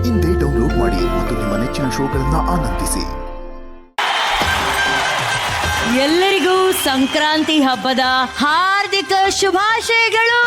ಇಂದೇ ಡೌನ್ಲೋಡ್ ಮಾಡಿ ಮತ್ತು ನಿಮ್ಮ ನೆಚ್ಚಿನ ಶೋಗಳನ್ನ ಆನಂದಿಸಿ. ಎಲ್ಲರಿಗೂ ಸಂಕ್ರಾಂತಿ ಹಬ್ಬದ ಹಾರ್ದಿಕ ಶುಭಾಶಯಗಳು.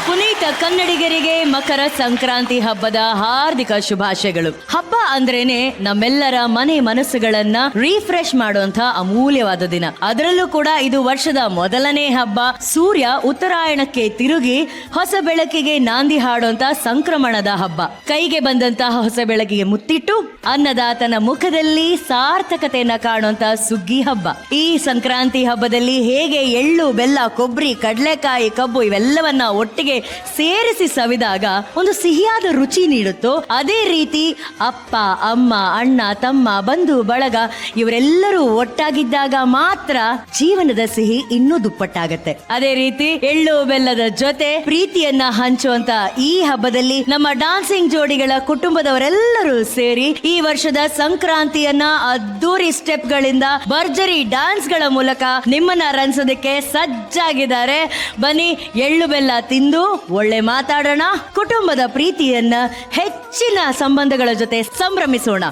ಪುನೀತ ಕನ್ನಡಿಗರಿಗೆ ಮಕರ ಸಂಕ್ರಾಂತಿ ಹಬ್ಬದ ಹಾರ್ದಿಕ ಶುಭಾಶಯಗಳು. ಹಬ್ಬ ಅಂದ್ರೇನೆ ನಮ್ಮೆಲ್ಲರ ಮನೆ ಮನಸ್ಸುಗಳನ್ನ ರಿಫ್ರೆಶ್ ಮಾಡುವಂತ ಅಮೂಲ್ಯವಾದ ದಿನ. ಅದರಲ್ಲೂ ಕೂಡ ಇದು ವರ್ಷದ ಮೊದಲನೇ ಹಬ್ಬ. ಸೂರ್ಯ ಉತ್ತರಾಯಣಕ್ಕೆ ತಿರುಗಿ ಹೊಸ ಬೆಳಕಿಗೆ ನಾಂದಿ ಹಾಡುವಂತ ಸಂಕ್ರಮಣದ ಹಬ್ಬ. ಕೈಗೆ ಬಂದಂತಹ ಹೊಸ ಬೆಳಕಿಗೆ ಮುತ್ತಿಟ್ಟು ಅನ್ನದಾತನ ಮುಖದಲ್ಲಿ ಸಾರ್ಥಕತೆಯನ್ನ ಕಾಣುವಂತ ಸುಗ್ಗಿ ಹಬ್ಬ. ಈ ಸಂಕ್ರಾಂತಿ ಹಬ್ಬದಲ್ಲಿ ಹೇಗೆ ಎಳ್ಳು, ಬೆಲ್ಲ, ಕೊಬ್ಬರಿ, ಕಡಲೆಕಾಯಿ, ಕಬ್ಬು ಇವೆಲ್ಲವನ್ನ ಒಟ್ಟಿಗೆ ಸೇರಿಸಿ ಸವಿದಾಗ ಒಂದು ಸಿಹಿಯಾದ ರುಚಿ ನೀಡುತ್ತೋ, ಅದೇ ರೀತಿ ಅಪ್ಪ, ಅಮ್ಮ, ಅಣ್ಣ, ತಮ್ಮ, ಬಂಧು ಬಳಗ ಇವರೆಲ್ಲರೂ ಒಟ್ಟಾಗಿದ್ದಾಗ ಮಾತ್ರ ಜೀವನದ ಸಿಹಿ ಇನ್ನೂ ದುಪ್ಪಟ್ಟಾಗತ್ತೆ. ಅದೇ ರೀತಿ ಎಳ್ಳು ಬೆಲ್ಲದ ಜೊತೆ ಪ್ರೀತಿಯನ್ನ ಹಂಚುವಂತ ಈ ಹಬ್ಬದಲ್ಲಿ ನಮ್ಮ ಡಾನ್ಸಿಂಗ್ ಜೋಡಿಗಳ ಕುಟುಂಬದವರೆಲ್ಲರೂ ಸೇರಿ ಈ ವರ್ಷದ ಸಂಕ್ರಾಂತಿಯನ್ನ ಅದ್ದೂರಿ ಸ್ಟೆಪ್ ಗಳಿಂದ, ಭರ್ಜರಿ ಡ್ಯಾನ್ಸ್ ಗಳ ಮೂಲಕ ನಿಮ್ಮನ್ನ ರಂಜಿಸೋದಕ್ಕೆ ಸಜ್ಜಾಗಿದ್ದಾರೆ. ಬನ್ನಿ, ಎಳ್ಳು ಬೆಲ್ಲ ತಿಂದು ಒಳ್ಳೆ ಮಾತಾಡೋಣ, ಕುಟುಂಬದ ಪ್ರೀತಿಯನ್ನ ಹೆಚ್ಚಿನ ಸಂಬಂಧಗಳ ಜೊತೆ ಸಂಭ್ರಮಿಸೋಣ.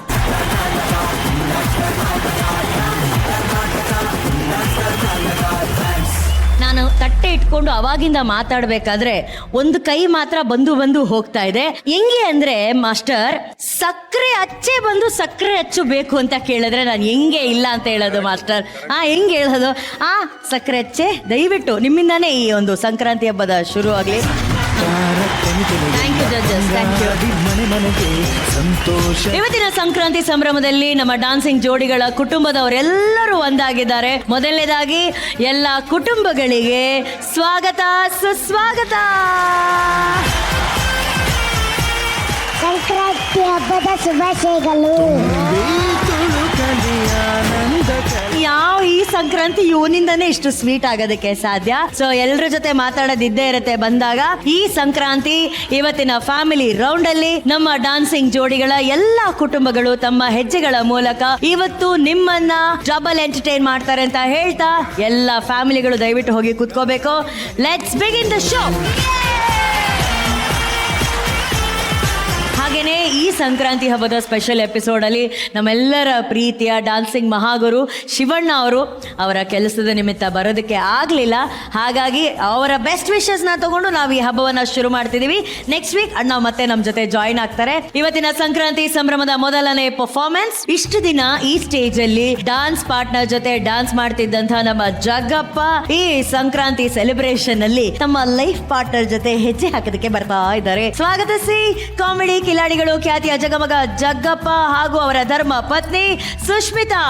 ನಾನು ತಟ್ಟೆ ಇಟ್ಕೊಂಡು ಅವಾಗಿಂದ ಮಾತಾಡ್ಬೇಕಾದ್ರೆ ಒಂದು ಕೈ ಮಾತ್ರ ಬಂದು ಹೋಗ್ತಾ ಇದೆ. ಹೆಂಗೆ ಅಂದ್ರೆ ಮಾಸ್ಟರ್, ಸಕ್ಕರೆ ಅಚ್ಚೆ ಬಂದು ಸಕ್ಕರೆ ಅಚ್ಚು ಬೇಕು ಅಂತ ಕೇಳಿದ್ರೆ ನಾನು ಹೆಂಗೆ ಇಲ್ಲ ಅಂತ ಹೇಳೋದು ಮಾಸ್ಟರ್? ಹೆಂಗೆ ಹೇಳೋದು? ಸಕ್ಕರೆ ಅಚ್ಚೆ ದಯವಿಟ್ಟು ನಿಮ್ಮಿಂದಾನೇ ಈ ಒಂದು ಸಂಕ್ರಾಂತಿ ಹಬ್ಬದ ಶುರು ಆಗಲಿ. ಇವತ್ತಿನ ಸಂಕ್ರಾಂತಿ ಸಂಭ್ರಮದಲ್ಲಿ ನಮ್ಮ ಡಾನ್ಸಿಂಗ್ ಜೋಡಿಗಳ ಕುಟುಂಬದವರೆಲ್ಲರೂ ಒಂದಾಗಿದ್ದಾರೆ. ಮೊದಲನೇದಾಗಿ ಎಲ್ಲ ಕುಟುಂಬಗಳಿಗೆ ಸ್ವಾಗತ, ಸುಸ್ವಾಗತ. ಸಂಕ್ರಾಂತಿ ಹಬ್ಬದ ಶುಭಾಶಯಗಳು. ಯಾವ ಈ ಸಂಕ್ರಾಂತಿ ಇವನಿಂದಾನೇ ಇಷ್ಟು ಸ್ವೀಟ್ ಆಗೋದಕ್ಕೆ ಸಾಧ್ಯ. ಸೊ ಎಲ್ಲರ ಜೊತೆ ಮಾತಾಡೋದಿದ್ದೇ ಇರುತ್ತೆ ಬಂದಾಗ. ಈ ಸಂಕ್ರಾಂತಿ ಇವತ್ತಿನ ಫ್ಯಾಮಿಲಿ ರೌಂಡ್ ಅಲ್ಲಿ ನಮ್ಮ ಡಾನ್ಸಿಂಗ್ ಜೋಡಿಗಳ ಎಲ್ಲಾ ಕುಟುಂಬಗಳು ತಮ್ಮ ಹೆಜ್ಜೆಗಳ ಮೂಲಕ ಇವತ್ತು ನಿಮ್ಮನ್ನ ಡಬಲ್ ಎಂಟರ್ಟೈನ್ ಮಾಡ್ತಾರೆ ಅಂತ ಹೇಳ್ತಾ ಎಲ್ಲ ಫ್ಯಾಮಿಲಿಗಳು ದಯವಿಟ್ಟು ಹೋಗಿ ಕೂತ್ಕೋಬೇಕು. Let's begin the show. ಹಾಗೇನೆ ಈ ಸಂಕ್ರಾಂತಿ ಹಬ್ಬದ ಸ್ಪೆಷಲ್ ಎಪಿಸೋಡ್ ಅಲ್ಲಿ ನಮ್ಮೆಲ್ಲರ ಪ್ರೀತಿಯ ಡಾನ್ಸಿಂಗ್ ಮಹಾಗುರು ಶಿವಣ್ಣ ಅವರು ಅವರ ಕೆಲಸದ ನಿಮಿತ್ತ ಬರೋದಕ್ಕೆ ಆಗ್ಲಿಲ್ಲ. ಹಾಗಾಗಿ ಅವರ ಬೆಸ್ಟ್ ವಿಶಸ್ ನ ತಗೊಂಡು ನಾವು ಈ ಹಬ್ಬವನ್ನ ಶುರು ಮಾಡ್ತಿದೀವಿ. ನೆಕ್ಸ್ಟ್ ವೀಕ್ ಅಣ್ಣ ಮತ್ತೆ ನಮ್ ಜೊತೆ ಜಾಯಿನ್ ಆಗ್ತಾರೆ. ಇವತ್ತಿನ ಸಂಕ್ರಾಂತಿ ಸಂಭ್ರಮದ ಮೊದಲನೇ ಪರ್ಫಾರ್ಮೆನ್ಸ್. ಇಷ್ಟು ದಿನ ಈ ಸ್ಟೇಜ್ ಅಲ್ಲಿ ಡಾನ್ಸ್ ಪಾರ್ಟ್ನರ್ ಜೊತೆ ಡಾನ್ಸ್ ಮಾಡ್ತಿದ್ದಂತ ನಮ್ಮ ಜಗ್ಗಪ್ಪ ಈ ಸಂಕ್ರಾಂತಿ ಸೆಲೆಬ್ರೇಷನ್ ಅಲ್ಲಿ ತಮ್ಮ ಲೈಫ್ ಪಾರ್ಟ್ನರ್ ಜೊತೆ ಹೆಜ್ಜೆ ಹಾಕೋದಕ್ಕೆ ಬರ್ತಾ ಇದ್ದಾರೆ. ಸ್ವಾಗತಿಸಿ ಕಾಮಿಡಿ ಕಿಲಾಡಿಗಳು, ಖ್ಯಾತಿಯ ಜಗಮಗ ಜಗ್ಗಪ್ಪ ಹಾಗೂ ಅವರ ಧರ್ಮ ಪತ್ನಿ ಸುಷ್ಮಿತಾ.